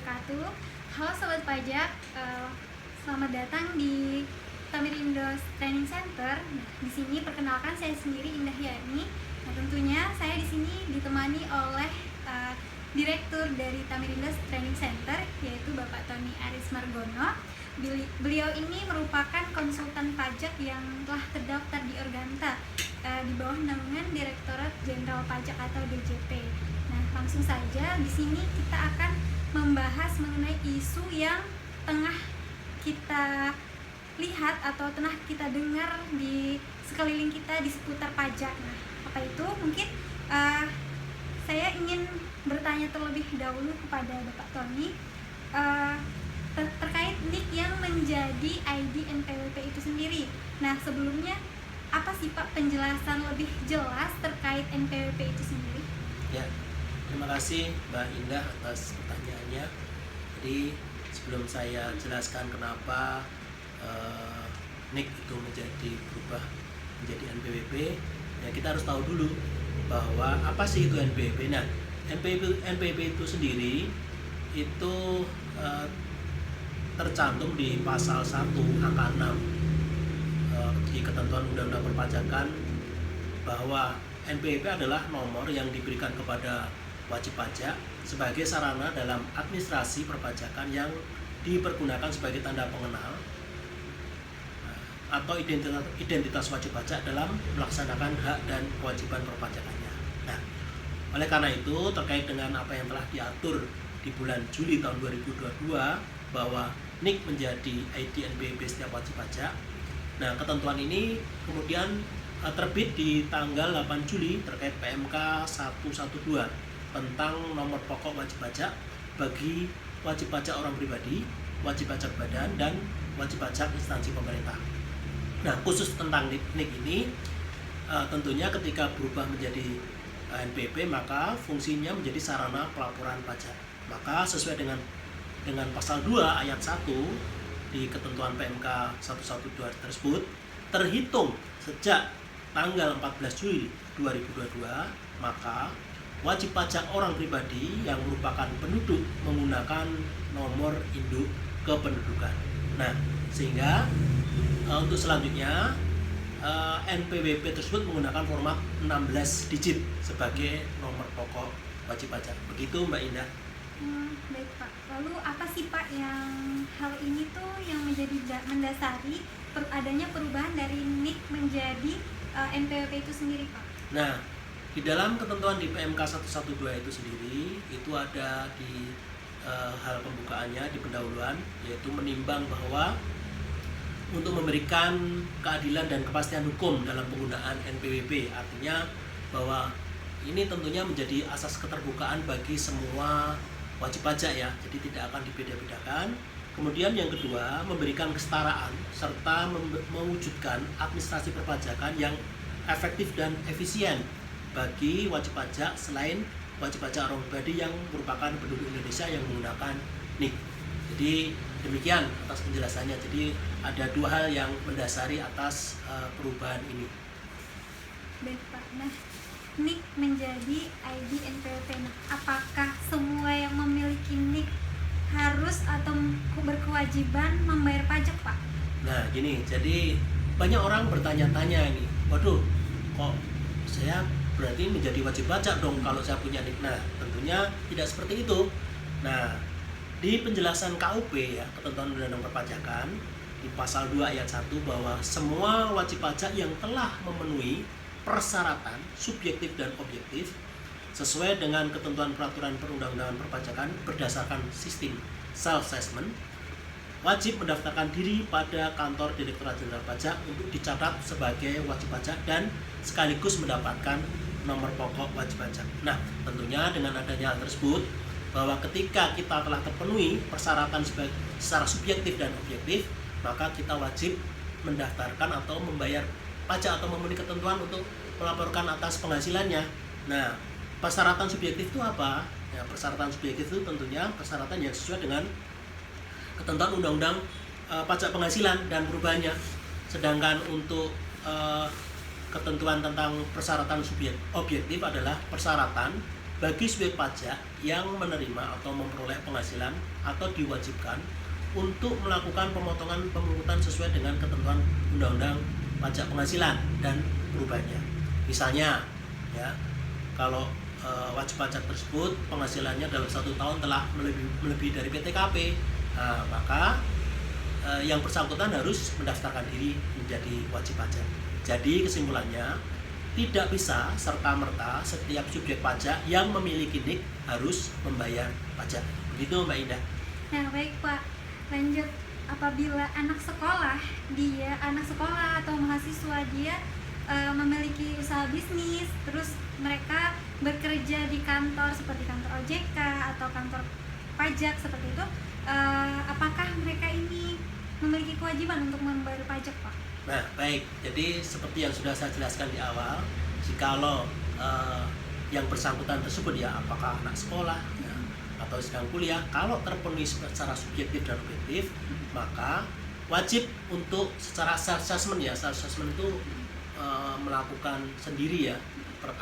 wabarakatuh. Halo Sobat Pajak, selamat datang di Tamirindo Training Center. Nah, di sini perkenalkan saya sendiri Indah Yani. Nah, tentunya saya di sini ditemani oleh Direktur dari Tamirindo Training Center, yaitu Bapak Tony Aris Margono. Beliau ini merupakan konsultan pajak yang telah terdaftar di Organta di bawah naungan Direktorat Jenderal Pajak atau DJP. Nah, langsung saja di sini kita akan membahas mengenai isu yang tengah kita lihat atau tengah kita dengar di sekeliling kita di seputar pajak. Nah, apa itu? Mungkin saya ingin bertanya terlebih dahulu kepada Bapak Tony terkait NIK yang menjadi ID NPWP itu sendiri. Nah, sebelumnya apa sih Pak penjelasan lebih jelas terkait NPWP itu sendiri? Ya, terima kasih Mbak Indah atas pertanyaannya. Jadi sebelum saya jelaskan kenapa NIK itu berubah menjadi NPWP, ya kita harus tahu dulu bahwa apa sih itu NPWP. Nah, NPWP itu sendiri itu tercantum di pasal 1 angka 6 di ketentuan Undang-Undang Perpajakan bahwa NPWP adalah nomor yang diberikan kepada wajib pajak sebagai sarana dalam administrasi perpajakan yang dipergunakan sebagai tanda pengenal atau identitas wajib pajak dalam melaksanakan hak dan kewajiban perpajakannya. Nah, oleh karena itu terkait dengan apa yang telah diatur di bulan Juli tahun 2022 bahwa NIK menjadi ID NPWP setiap wajib pajak. Nah, ketentuan ini kemudian terbit di tanggal 8 Juli terkait PMK 112 tentang nomor pokok wajib pajak bagi wajib pajak orang pribadi, wajib pajak badan, dan wajib pajak instansi pemerintah. Nah, khusus tentang NIK ini tentunya ketika berubah menjadi NPWP maka fungsinya menjadi sarana pelaporan pajak. Maka sesuai dengan pasal 2 ayat 1 di ketentuan PMK 112 tersebut, terhitung sejak tanggal 14 Juli 2022, maka wajib pajak orang pribadi yang merupakan penduduk menggunakan nomor induk kependudukan. Nah, sehingga untuk selanjutnya NPWP tersebut menggunakan format 16 digit sebagai nomor pokok wajib pajak. Begitu Mbak Indah. Baik Pak, lalu apa sih Pak yang hal ini tuh yang menjadi mendasari adanya perubahan dari NIK menjadi NPWP itu sendiri Pak? Nah, di dalam ketentuan di PMK 112 itu sendiri itu ada di hal pembukaannya di pendahuluan, yaitu menimbang bahwa untuk memberikan keadilan dan kepastian hukum dalam penggunaan NPWP, artinya bahwa ini tentunya menjadi asas keterbukaan bagi semua wajib pajak ya, jadi tidak akan dibeda-bedakan. Kemudian yang kedua, memberikan kesetaraan serta mewujudkan administrasi perpajakan yang efektif dan efisien bagi wajib pajak selain wajib pajak orang pribadi yang merupakan penduduk Indonesia yang menggunakan NIK. Jadi demikian atas penjelasannya. Jadi ada dua hal yang mendasari atas perubahan ini. Baik Pak. Nah, NIK menjadi ID NPWP. Nah, apakah semua yang memiliki NIK harus atau berkewajiban membayar pajak Pak? Nah gini, jadi banyak orang bertanya-tanya ini, waduh kok saya berarti menjadi wajib pajak dong kalau saya punya NIK. Nah, tentunya tidak seperti itu. Nah, di penjelasan KUP ya, ketentuan Undang-Undang Perpajakan di pasal 2 ayat 1 bahwa semua wajib pajak yang telah memenuhi persyaratan subjektif dan objektif sesuai dengan ketentuan peraturan perundang-undangan perpajakan berdasarkan sistem self-assessment wajib mendaftarkan diri pada kantor Direktorat Jenderal Pajak untuk dicatat sebagai wajib pajak dan sekaligus mendapatkan nomor pokok wajib pajak. Nah, tentunya dengan adanya hal tersebut bahwa ketika kita telah terpenuhi persyaratan secara subjektif dan objektif, maka kita wajib mendaftarkan atau membayar pajak atau memenuhi ketentuan untuk melaporkan atas penghasilannya. Nah, persyaratan subjektif itu apa? Ya, persyaratan subjektif itu tentunya persyaratan yang sesuai dengan ketentuan Undang-Undang Pajak Penghasilan dan perubahannya. Sedangkan untuk ketentuan tentang persyaratan objektif adalah persyaratan bagi subjek pajak yang menerima atau memperoleh penghasilan atau diwajibkan untuk melakukan pemotongan pemungutan sesuai dengan ketentuan Undang-Undang Pajak Penghasilan dan perubahannya. Misalnya, ya, kalau wajib pajak tersebut penghasilannya dalam 1 tahun telah melebihi dari PTKP, maka yang bersangkutan harus mendaftarkan diri menjadi wajib pajak. Jadi kesimpulannya, tidak bisa serta-merta setiap subjek pajak yang memiliki NIK harus membayar pajak. Begitu Mbak Indah. Nah baik Pak, lanjut, apabila anak sekolah atau mahasiswa dia memiliki usaha bisnis, terus mereka bekerja di kantor seperti kantor OJK atau kantor pajak seperti itu, apakah mereka ini memiliki kewajiban untuk membayar pajak Pak? Nah baik, jadi seperti yang sudah saya jelaskan di awal, jikalau yang bersangkutan tersebut ya, apakah anak sekolah ya, atau sedang kuliah, kalau terpenuhi secara subjektif dan objektif, maka wajib untuk secara self-assessment ya, self-assessment itu melakukan sendiri ya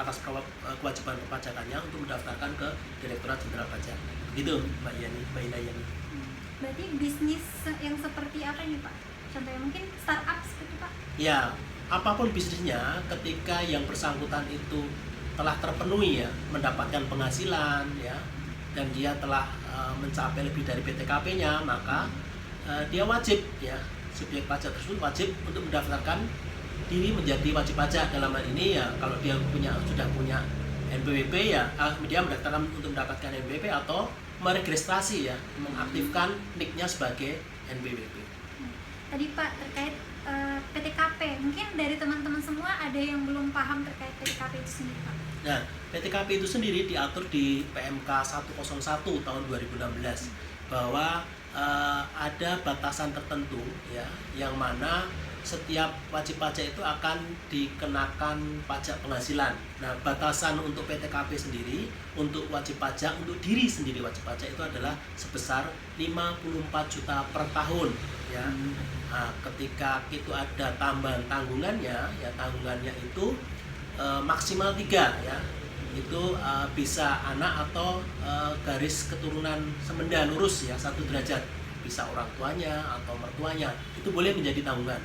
atas kewajiban perpajakannya untuk mendaftarkan ke Direktorat Jenderal Pajak. Begitu Mbak Indah Yani. Berarti bisnis yang seperti apa nih Pak? Contohnya mungkin startup seperti Pak? Ya, apapun bisnisnya, ketika yang bersangkutan itu telah terpenuhi ya, mendapatkan penghasilan ya, dan dia telah mencapai lebih dari PTKP-nya, maka dia wajib ya, subjek pajak tersebut wajib untuk mendaftarkan diri menjadi wajib pajak. Dalam hal ini ya, kalau dia sudah punya NPWP ya, dia mendaftarkan untuk mendapatkan NPWP atau meregistrasi ya, mengaktifkan NIK-nya sebagai NPWP. Tadi Pak terkait PTKP, mungkin dari teman-teman semua ada yang belum paham terkait PTKP itu sendiri Pak. Nah, PTKP itu sendiri diatur di PMK 101 tahun 2016 bahwa ada batasan tertentu ya, yang mana setiap wajib pajak itu akan dikenakan pajak penghasilan. Nah, batasan untuk PTKP sendiri, untuk wajib pajak, untuk diri sendiri wajib pajak itu adalah sebesar 54 juta per tahun ya. Nah, ketika itu ada tambahan tanggungannya ya, tanggungannya itu maksimal 3 ya, itu bisa anak atau garis keturunan semenda lurus ya, 1 derajat, bisa orang tuanya atau mertuanya, itu boleh menjadi tanggungan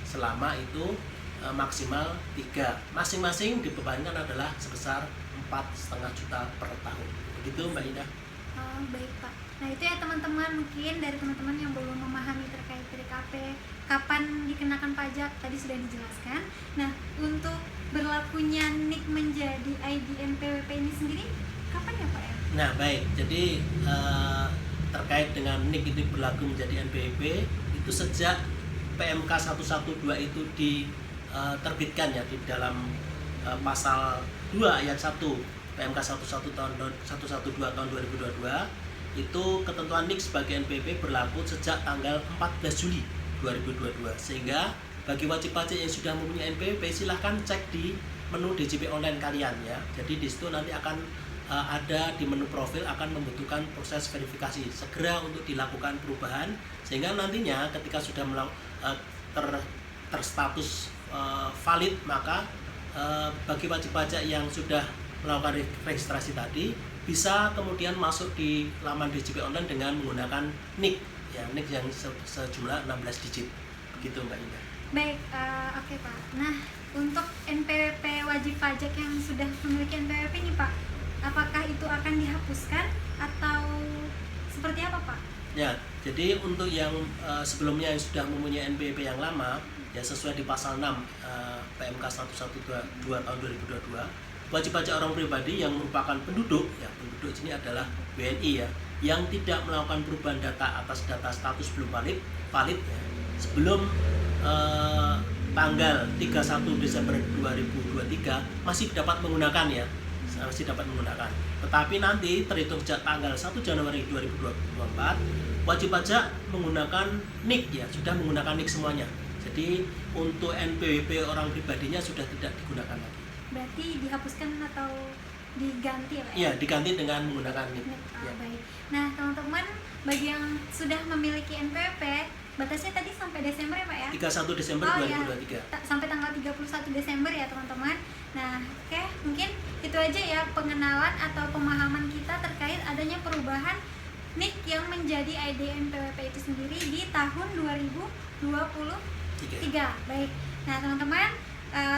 selama itu maksimal 3. Masing-masing dibebankan adalah sebesar 4,5 juta per tahun. Begitu Mbak Indah. Baik Pak. Nah itu ya teman-teman, mungkin dari teman-teman yang belum memahami terkait PTKP, kapan dikenakan pajak tadi sudah dijelaskan. Nah untuk berlakunya NIK menjadi ID NPWP ini sendiri kapan ya Pak ya? Nah baik, jadi terkait dengan NIK itu berlaku menjadi NPWP itu sejak PMK 112 itu diterbitkan ya di dalam pasal 2 ayat 1 PMK 112 tahun 2022, itu ketentuan NIK sebagai NPWP berlaku sejak tanggal 14 Juli 2022. Sehingga bagi wajib pajak yang sudah mempunyai NPWP, silahkan cek di menu DJP online kalian ya. Jadi di situ nanti akan ada di menu profil akan membutuhkan proses verifikasi. Segera untuk dilakukan perubahan sehingga nantinya ketika sudah terstatus valid, maka bagi wajib pajak yang sudah melakukan registrasi tadi bisa kemudian masuk di laman DJP online dengan menggunakan NIK ya, NIK yang sejumlah 16 digit. Begitu Mbak Indah. Baik, oke Pak. Nah untuk NPWP wajib pajak yang sudah memiliki NPWP nih Pak, apakah itu akan dihapuskan atau seperti apa Pak? Ya, jadi untuk yang sebelumnya yang sudah mempunyai NPWP yang lama ya, sesuai di pasal 6 PMK 112 tahun 2022, wajib pajak orang pribadi yang merupakan penduduk ya, penduduk ini adalah WNI ya, yang tidak melakukan perubahan data atas data status belum valid ya, sebelum tanggal 31 Desember 2023 masih dapat menggunakan ya, masih dapat menggunakan. Tetapi nanti terhitung sejak tanggal 1 Januari 2024 wajib pajak menggunakan NIK ya, sudah menggunakan NIK semuanya. Jadi untuk NPWP orang pribadinya sudah tidak digunakan lagi. Berarti dihapuskan atau diganti ya Pak? Iya, diganti dengan menggunakan NIK. Ya. Baik. Nah teman-teman, bagi yang sudah memiliki NPWP, batasnya tadi sampai Desember ya Pak ya? 31 Desember 2023. Ya, sampai tanggal 31 Desember ya teman-teman. Nah, oke, mungkin itu aja ya pengenalan atau pemahaman kita terkait adanya perubahan NIK yang menjadi ID NPWP itu sendiri di tahun 2023. Baik. Nah, teman-teman,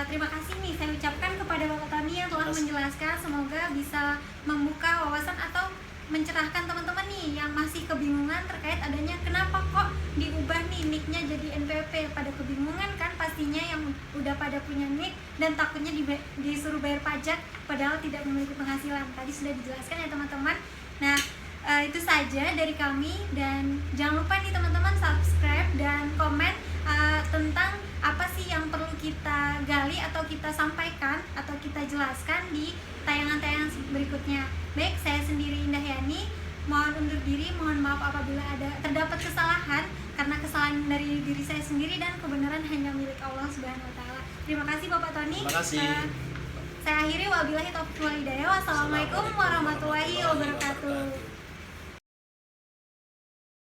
terima kasih nih saya ucapkan kepada Bapak Tony yang telah menjelaskan. Semoga bisa membuka wawasan atau mencerahkan teman-teman nih yang masih kebingungan terkait adanya kenapa kok diubah nih NIK-nya jadi NPWP. Pada kebingungan kan pastinya yang udah pada punya NIK dan takutnya disuruh bayar pajak padahal tidak memiliki penghasilan. Tadi sudah dijelaskan ya teman-teman. Nah, itu saja dari kami, dan jangan lupa nih teman-teman subscribe dan komen tentang apa sih yang perlu kita gali atau kita sampaikan atau kita jelaskan di tayangan-tayangan berikutnya. Baik, saya sendiri Indah Yani mohon undur diri, mohon maaf apabila ada terdapat kesalahan, karena kesalahan dari diri saya sendiri dan kebenaran hanya milik Allah Subhanahu wa taala. Terima kasih Bapak Tony. Terima kasih. Saya akhiri, wabillahi taufiq wal hidayah. Wassalamualaikum warahmatullahi wabarakatuh.